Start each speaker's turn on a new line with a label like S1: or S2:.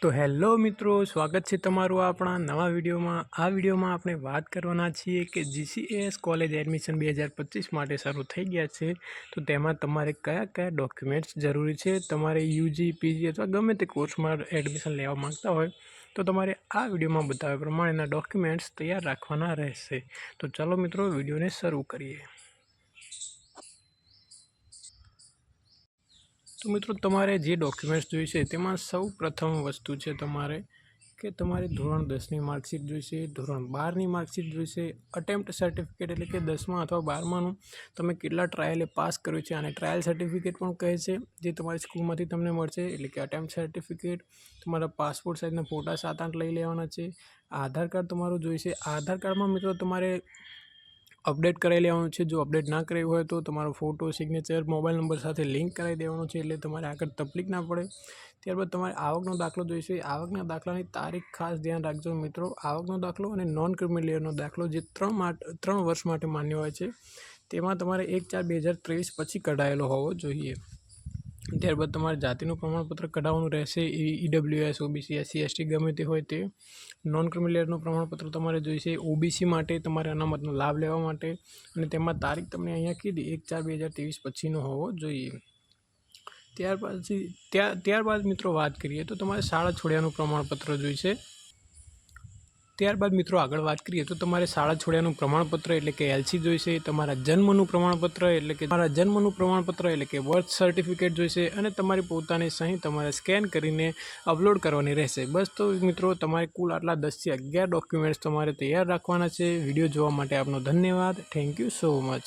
S1: તો હેલો મિત્રો, સ્વાગત છે તમારું આપણા નવા વિડીયોમાં। આ વિડીયોમાં આપણે વાત કરવાના છીએ કે GCAS કોલેજ એડમિશન 2025 માટે શરૂ થઈ ગયા છે। તો તેમાં તમારે કયા કયા ડોક્યુમેન્ટ્સ જરૂરી છે। તમારે યુજી પીજી અથવા ગમે તે કોર્સમાં એડમિશન લેવા માંગતા હોય તો તમારે આ વિડીયોમાં બતાવ્યા પ્રમાણેના ડોક્યુમેન્ટ્સ તૈયાર રાખવાના રહેશે। તો ચાલો મિત્રો, વિડીયોને શરૂ કરીએ। तो मित्रों तमारे जे डॉक्यूमेंट्स जोईशे तेमां सौ प्रथम वस्तु है तमारे कि तमारे धोरण 10 नी मार्कशीट जोईशे, धोरण 12 नी मार्कशीट जोईशे, अटेम्प्ट सर्टिफिकेट एटले कि 10मा अथवा 12मानुं तमे केटला ट्रायले पास कर्युं छे आने ट्रायल सर्टिफिकेट पण कहे छे, जे तमारी स्कूलमांथी तमने मळशे। एटले कि अटेम्प्ट सर्टिफिकेट, तमारा पासपोर्ट साइजना फोटा 7-8 लई लेवाना छे। आधार कार्ड तमारुं जोईशे। आधार कार्डमां मित्रों तमारे अपडेट कराई लेवानुं छे। जो अपडेट ना कराव्युं होय तो तमारो फोटो, सिग्नेचर, मोबाइल नंबर साथे लिंक कराई देवानुं छे, एटले तमारे आगळ तकलीफ ना पड़े। त्यारबाद तमारे आवकनो दाखलो जोईशे। आवकना दाखलानी तारीख खास ध्यान राखजो मित्रों। आवकनो दाखलो अने नॉन क्रिमिलियरनो दाखलो जे 3 वर्ष माटे मान्य होय छे तेमां तमारे 1/4/2023 पछी कढायेलो होवो जोईए। त्यारबाद तमारे जातिनुं प्रमाणपत्र कढाववानुं रहेशे। ईडब्ल्यूएस, ओबीसी, एससी, एसटी गमे ते होय ते। नॉन क्रिमिलियरनुं प्रमाणपत्र तमारे जोईशे। ओबीसी माटे तमारे अनामतनो लाभ लेवा माटे अने तेमां तारीख तमने अहींया कीधी 1/4/2023 पछीनो होवो जोईए। त्यारबाद मित्रों बात करिए तो तमारे शाळा छोड्यानुं प्रमाणपत्र जोईशे। त्यारबाद मित्रों आगळ बात करिए तो तमारे शाळा छोड्यानुं प्रमाणपत्र एटले कि एलसी जोईशे। तमारा जन्मनुं प्रमाणपत्र एटले कि बर्थ सर्टिफिकेट जोईशे अने तमारी पोतानी सही तमारे स्केन करीने अपलोड करवानी रहेशे। बस तो मित्रों तमारे कुल आटला 10 થી 11 डॉक्यूमेंट्स तमारे तैयार राखवाना छे। विडियो जोवा माटे आपनो धन्यवाद। Thank you so much.